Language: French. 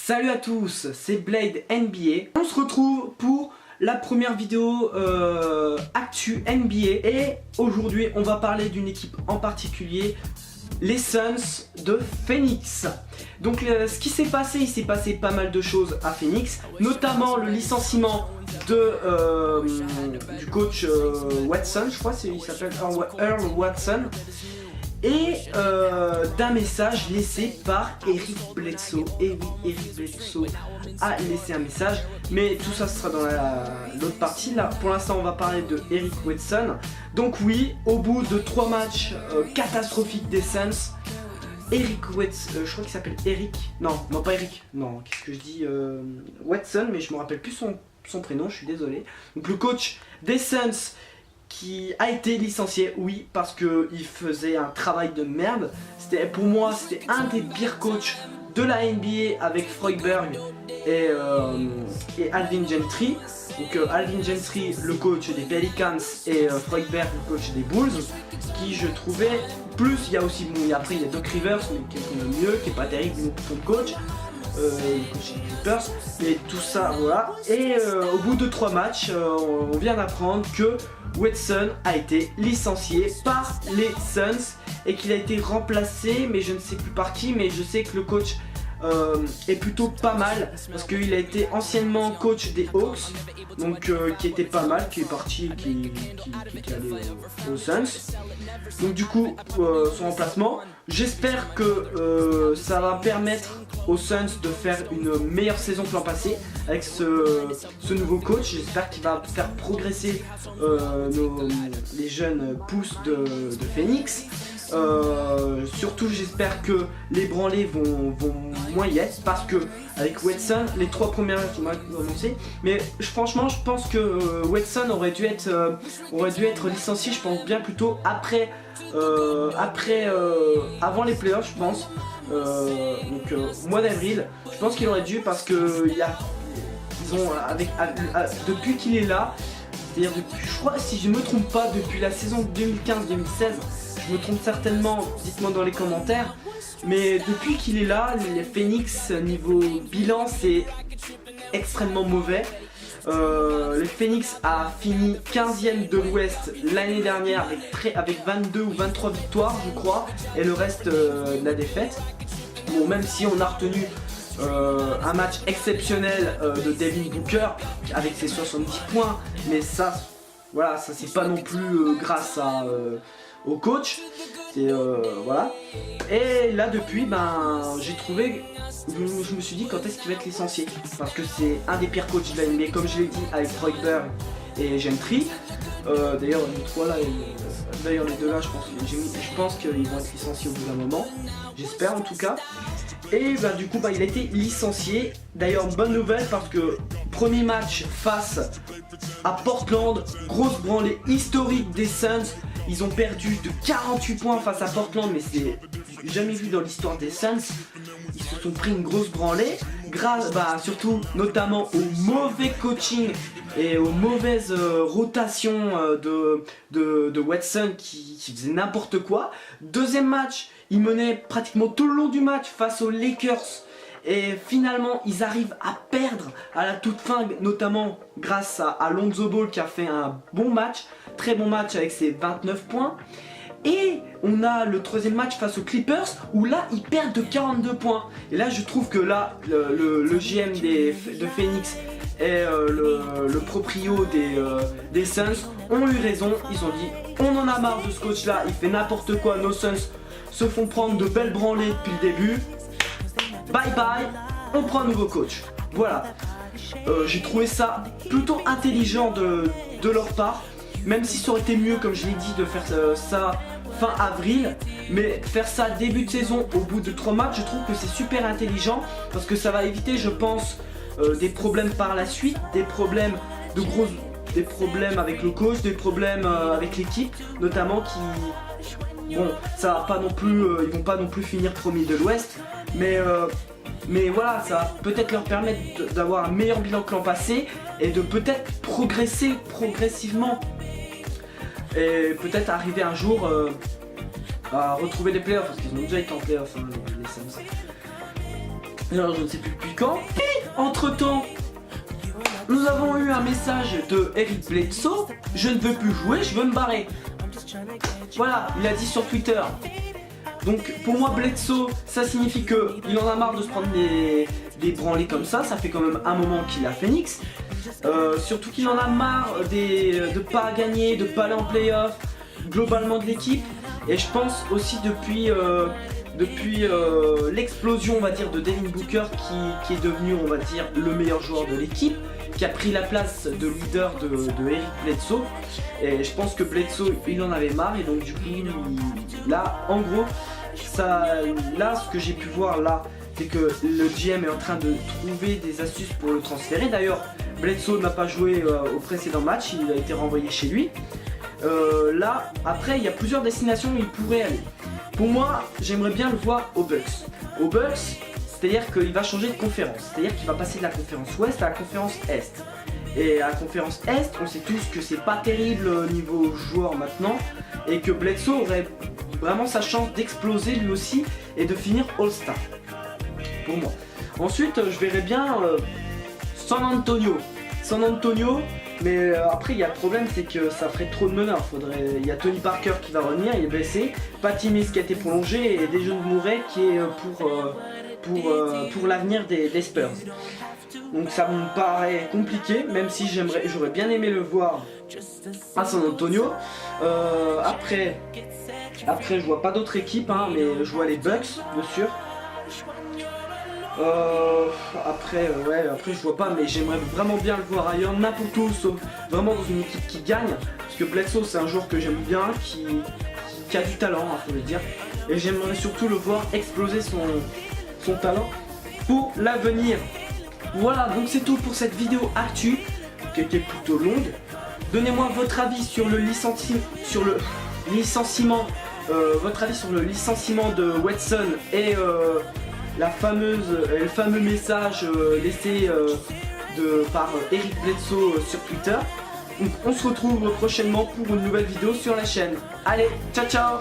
Salut à tous, c'est Blade NBA. On se retrouve pour la première vidéo actu NBA et aujourd'hui on va parler d'une équipe en particulier, les Suns de Phoenix. Donc ce qui s'est passé, il s'est passé pas mal de choses à Phoenix, notamment le licenciement du coach Watson, je crois il s'appelle Earl Watson, et d'un message laissé par Eric Bledsoe. Et oui, Eric Bledsoe a laissé un message, mais tout ça sera dans l'autre partie. Là pour l'instant on va parler de Eric Watson. Donc oui, au bout de 3 matchs catastrophiques des Suns, Eric Watson, je crois qu'il s'appelle Eric, non pas Eric, non qu'est-ce que je dis, Watson, mais je me rappelle plus son prénom, je suis désolé. Donc le coach des Suns qui a été licencié, oui, parce qu'il faisait un travail de merde. Pour moi, c'était un des pires coachs de la NBA avec Freudberg et Alvin Gentry. Donc Alvin Gentry, le coach des Pelicans, et Freudberg, le coach des Bulls, qui je trouvais plus. Il y a aussi, après il y a Doc Rivers, mais quelqu'un de mieux, qui est pas terrible comme coach. Le coach des Clippers, et tout ça, voilà. Et au bout de 3 matchs, on vient d'apprendre que Watson a été licencié par les Suns et qu'il a été remplacé, mais je ne sais plus par qui, mais je sais que le coach est plutôt pas mal parce qu'il a été anciennement coach des Hawks, donc qui était pas mal, qui est parti, qui est allé aux Suns. Donc du coup son remplacement, j'espère que ça va permettre aux Suns de faire une meilleure saison que l'an passé avec ce nouveau coach. J'espère qu'il va faire progresser les jeunes pousses de Phoenix. Surtout j'espère que les branlés vont moins y être, parce que avec Watson les 3 premières matchs vont commencer, mais franchement je pense que Watson aurait dû être licencié, je pense bien plutôt avant les playoffs, je pense, mois d'avril, je pense qu'il aurait dû, parce que depuis qu'il est là, c'est-à-dire je crois, si je ne me trompe pas, depuis la saison 2015-2016, je me trompe certainement, dites-moi dans les commentaires, mais depuis qu'il est là, les Phoenix niveau bilan c'est extrêmement mauvais. Le Phoenix a fini 15e de l'Ouest l'année dernière avec 22 ou 23 victoires je crois, et le reste de la défaite. Bon, même si on a retenu un match exceptionnel de Devin Booker avec ses 70 points, mais ça, voilà, ça c'est pas non plus grâce au coach, voilà. Et là depuis, j'ai trouvé, je me suis dit quand est-ce qu'il va être licencié, parce que c'est un des pires coachs de la NBA, comme je l'ai dit, avec Freudberg et Gentry. D'ailleurs les deux là, je pense qu'ils vont être licenciés au bout d'un moment, j'espère en tout cas. Et du coup il a été licencié. D'ailleurs bonne nouvelle, parce que premier match face à Portland, grosse branlée historique des Suns. Ils ont perdu de 48 points face à Portland, mais c'est jamais vu dans l'histoire des Suns. Ils se sont pris une grosse branlée, surtout notamment au mauvais coaching et aux mauvaises rotations de Watson qui faisait n'importe quoi. Deuxième match, ils menaient pratiquement tout le long du match face aux Lakers. Et finalement ils arrivent à perdre à la toute fin, notamment grâce à Lonzo Ball qui a fait un bon match, très bon match avec ses 29 points. Et on a le 3e match face aux Clippers où là ils perdent de 42 points. Et là je trouve que là le GM de Phoenix et le proprio des Suns ont eu raison. Ils ont dit on en a marre de ce coach là, il fait n'importe quoi, nos Suns se font prendre de belles branlées depuis le début. Bye bye, on prend un nouveau coach. Voilà, j'ai trouvé ça plutôt intelligent de leur part, même si ça aurait été mieux, comme je l'ai dit, de faire ça fin avril, mais faire ça début de saison au bout de 3 matchs, je trouve que c'est super intelligent, parce que ça va éviter, je pense, des problèmes par la suite, des problèmes avec le coach, des problèmes avec l'équipe, notamment bon, ça va pas non plus, ils vont pas non plus finir premier de l'Ouest, mais voilà, ça va peut-être leur permettre d'avoir un meilleur bilan que l'an passé et de peut-être progresser progressivement et peut-être arriver un jour à retrouver les playoffs, parce qu'ils ont déjà été en playoffs, les Suns. alors je ne sais plus depuis quand. Puis, entre-temps, nous avons eu un message de Eric Bledsoe, je ne veux plus jouer, je veux me barrer. Voilà, il a dit sur Twitter. Donc pour moi Bledsoe, ça signifie qu'il en a marre de se prendre des branlées comme ça fait quand même un moment qu'il a Phoenix. Surtout qu'il en a marre de pas gagner, de pas aller en playoff, globalement de l'équipe. Et je pense aussi depuis l'explosion, on va dire, de Devin Booker qui est devenu, on va dire, le meilleur joueur de l'équipe, qui a pris la place de leader de Eric Bledsoe. Et je pense que Bledsoe, il en avait marre, et donc du coup, là, en gros, là, ce que j'ai pu voir là, c'est que le GM est en train de trouver des astuces pour le transférer. D'ailleurs, Bledsoe n'a pas joué au précédent match, il a été renvoyé chez lui. Là, après, il y a plusieurs destinations où il pourrait aller. Pour moi, j'aimerais bien le voir aux Bucks. Aux Bucks, c'est-à-dire qu'il va changer de conférence. C'est-à-dire qu'il va passer de la conférence Ouest à la conférence Est. Et à la conférence Est, on sait tous que c'est pas terrible au niveau joueur maintenant. Et que Bledsoe aurait vraiment sa chance d'exploser lui aussi et de finir All-Star. Pour moi. Ensuite, je verrais bien San Antonio. San Antonio, mais après il y a le problème, c'est que ça ferait trop de meneurs. Il y a Tony Parker qui va revenir, il est blessé, Patty Mills qui a été prolongé et Dejounte Murray qui est pour l'avenir des Spurs. Donc ça me paraît compliqué, même si j'aurais bien aimé le voir à San Antonio. Après je vois pas d'autres équipes, hein, mais je vois les Bucks, bien sûr. Après je vois pas, mais j'aimerais vraiment bien le voir ailleurs, n'importe où, sauf vraiment dans une équipe qui gagne. Parce que Bledsoe, c'est un joueur que j'aime bien, qui a du talent, hein, faut le dire. Et j'aimerais surtout le voir exploser son talent pour l'avenir. Voilà, donc c'est tout pour cette vidéo actu, qui était plutôt longue. Donnez-moi votre avis sur le licenciement, de Watson et le fameux message laissé par Eric Bledsoe sur Twitter. Donc on se retrouve prochainement pour une nouvelle vidéo sur la chaîne. Allez, ciao ciao!